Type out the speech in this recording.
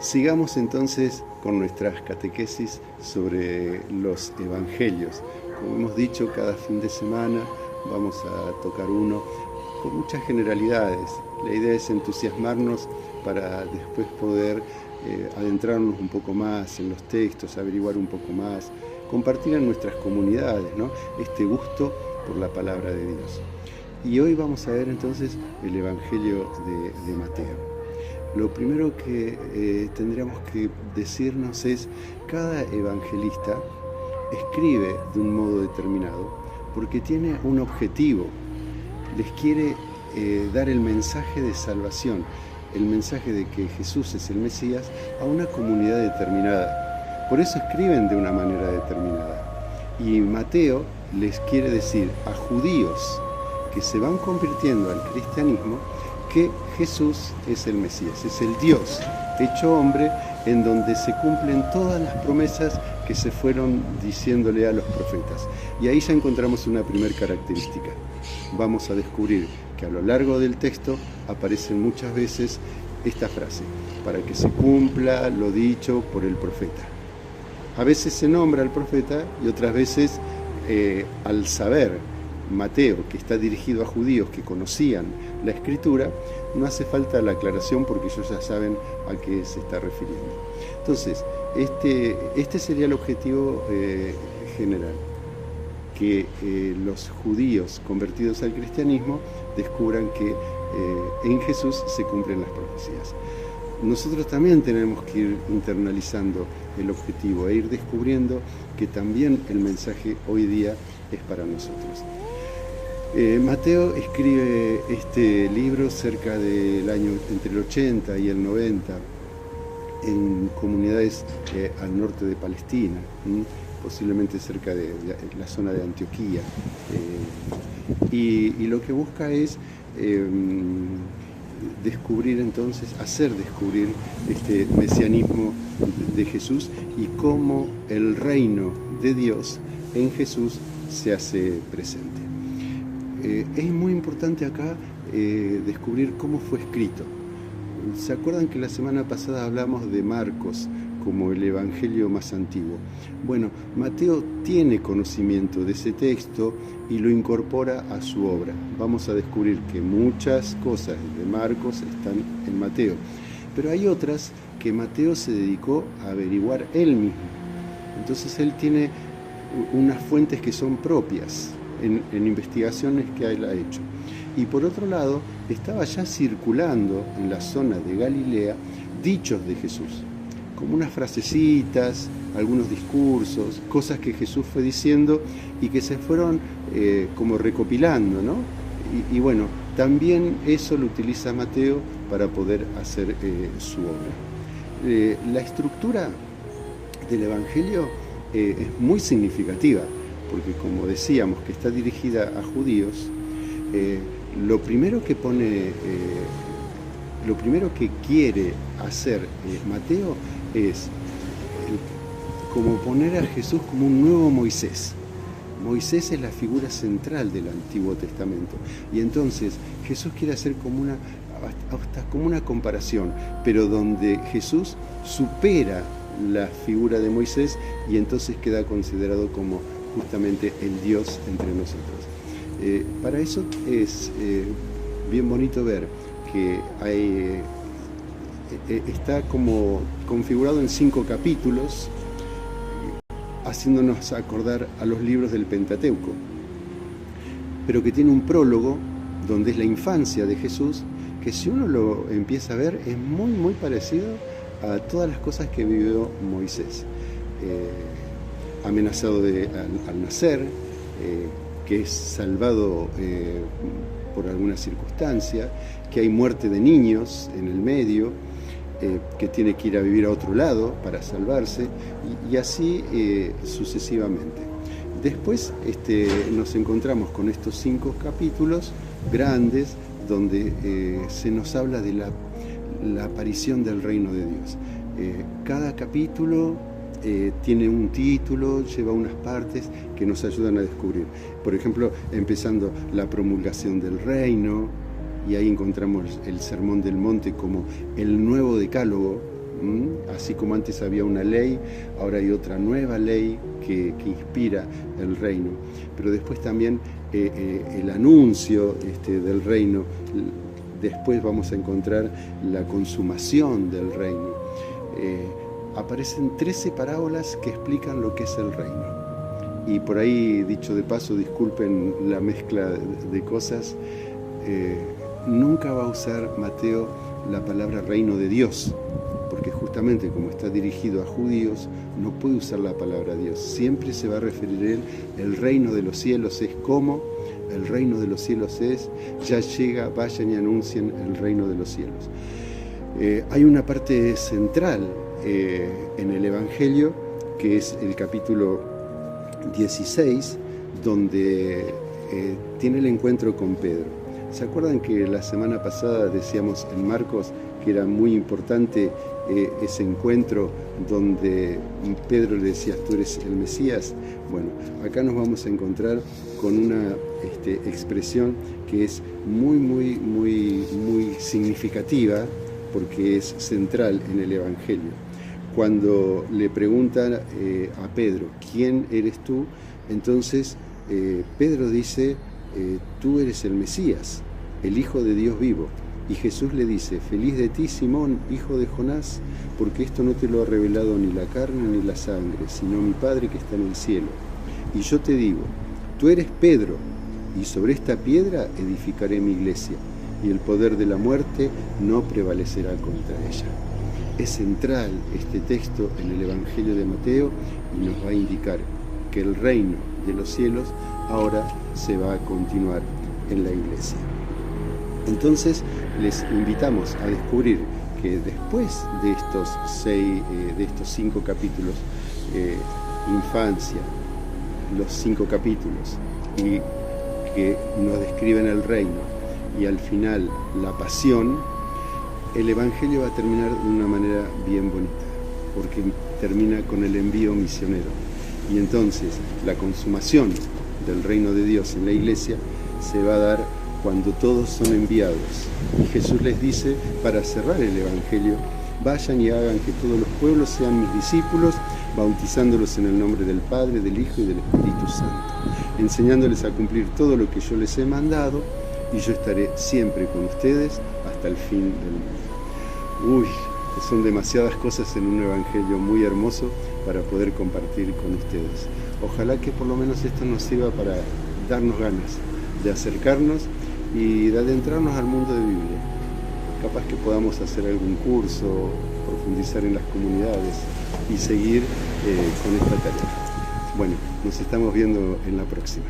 Sigamos entonces con nuestras catequesis sobre los evangelios. Como hemos dicho, cada fin de semana vamos a tocar uno con muchas generalidades. La idea es entusiasmarnos para después poder adentrarnos un poco más en los textos, averiguar un poco más, compartir en nuestras comunidades, ¿no?, este gusto por la palabra de Dios. Y hoy vamos a ver entonces el Evangelio de Mateo. Lo primero que tendríamos que decirnos es: cada evangelista escribe de un modo determinado porque tiene un objetivo. Les quiere dar el mensaje de salvación, el mensaje de que Jesús es el Mesías, a una comunidad determinada. Por eso escriben de una manera determinada. Y Mateo les quiere decir a judíos que se van convirtiendo al cristianismo que Jesús es el Mesías, es el Dios hecho hombre, en donde se cumplen todas las promesas que se fueron diciéndole a los profetas. Y ahí ya encontramos una primera característica. Vamos a descubrir que a lo largo del texto aparecen muchas veces esta frase: para que se cumpla lo dicho por el profeta. A veces se nombra al profeta y otras veces, al saber Mateo que está dirigido a judíos que conocían la Escritura, no hace falta la aclaración porque ellos ya saben a qué se está refiriendo. Entonces, este sería el objetivo general, que los judíos convertidos al cristianismo descubran que en Jesús se cumplen las profecías. Nosotros también tenemos que ir internalizando el objetivo e ir descubriendo que también el mensaje hoy día es para nosotros. Mateo escribe este libro cerca del año entre el 80 y el 90 en comunidades al norte de Palestina, posiblemente cerca de la zona de Antioquía, y lo que busca es descubrir entonces, hacer descubrir este mesianismo de Jesús y cómo el reino de Dios en Jesús se hace presente. Es muy importante acá descubrir cómo fue escrito. ¿Se acuerdan que la semana pasada hablamos de Marcos como el evangelio más antiguo? Bueno, Mateo tiene conocimiento de ese texto y lo incorpora a su obra. Vamos a descubrir que muchas cosas de Marcos están en Mateo, pero hay otras que Mateo se dedicó a averiguar él mismo. Entonces él tiene unas fuentes que son propias en investigaciones que él ha hecho. Y por otro lado, estaba ya circulando en la zona de Galilea dichos de Jesús, como unas frasecitas, algunos discursos, cosas que Jesús fue diciendo y que se fueron como recopilando, ¿no? Y bueno, también eso lo utiliza Mateo para poder hacer su obra. La estructura del Evangelio es muy significativa, porque como decíamos que está dirigida a judíos, lo primero que quiere hacer Mateo es como poner a Jesús como un nuevo Moisés. Moisés es la figura central del Antiguo Testamento, y entonces Jesús quiere hacer como una comparación, pero donde Jesús supera la figura de Moisés y entonces queda considerado como justamente el Dios entre nosotros. Para eso es bien bonito ver que está como configurado en 5 capítulos, haciéndonos acordar a los libros del Pentateuco, pero que tiene un prólogo donde es la infancia de Jesús, que si uno lo empieza a ver es muy muy parecido a todas las cosas que vivió Moisés. Amenazado al nacer, que es salvado por alguna circunstancia, que hay muerte de niños en el medio, que tiene que ir a vivir a otro lado para salvarse, y así sucesivamente. Después nos encontramos con estos 5 capítulos grandes donde se nos habla de la aparición del reino de Dios. Cada capítulo tiene un título, lleva unas partes que nos ayudan a descubrir. Por ejemplo, empezando la promulgación del reino, y ahí encontramos el Sermón del Monte como el nuevo decálogo Así como antes había una ley, ahora hay otra nueva ley que inspira el reino. Pero después también el anuncio del reino, después vamos a encontrar la consumación del reino. Aparecen 13 parábolas que explican lo que es el reino. Y por ahí, dicho de paso, disculpen la mezcla de cosas, nunca va a usar Mateo la palabra reino de Dios, porque justamente como está dirigido a judíos, no puede usar la palabra Dios. Siempre se va a referir a él, el reino de los cielos es como, el reino de los cielos es, ya llega, vayan y anuncien el reino de los cielos. Hay una parte central en el Evangelio, que es el capítulo 16, donde tiene el encuentro con Pedro. ¿Se acuerdan que la semana pasada decíamos en Marcos que era muy importante ese encuentro donde Pedro le decía, tú eres el Mesías? Bueno, acá nos vamos a encontrar con una expresión que es muy significativa, porque es central en el Evangelio. Cuando le preguntan a Pedro, ¿quién eres tú? Entonces Pedro dice, tú eres el Mesías, el Hijo de Dios vivo. Y Jesús le dice, feliz de ti, Simón, hijo de Jonás, porque esto no te lo ha revelado ni la carne ni la sangre, sino mi Padre que está en el cielo. Y yo te digo, tú eres Pedro, y sobre esta piedra edificaré mi iglesia, y el poder de la muerte no prevalecerá contra ella. Es central este texto en el Evangelio de Mateo y nos va a indicar que el reino de los cielos ahora se va a continuar en la iglesia. Entonces les invitamos a descubrir que después de estos 5 capítulos, infancia, los 5 capítulos, y que nos describen el reino, y al final la pasión, el Evangelio va a terminar de una manera bien bonita, porque termina con el envío misionero. Y entonces la consumación del reino de Dios en la iglesia se va a dar cuando todos son enviados. Y Jesús les dice, para cerrar el Evangelio, vayan y hagan que todos los pueblos sean mis discípulos, bautizándolos en el nombre del Padre, del Hijo y del Espíritu Santo, enseñándoles a cumplir todo lo que yo les he mandado, y yo estaré siempre con ustedes hasta el fin del mundo. Son demasiadas cosas en un evangelio muy hermoso para poder compartir con ustedes. Ojalá que por lo menos esto nos sirva para darnos ganas de acercarnos y de adentrarnos al mundo de Biblia. Capaz que podamos hacer algún curso, profundizar en las comunidades y seguir con esta tarea. Bueno, nos estamos viendo en la próxima.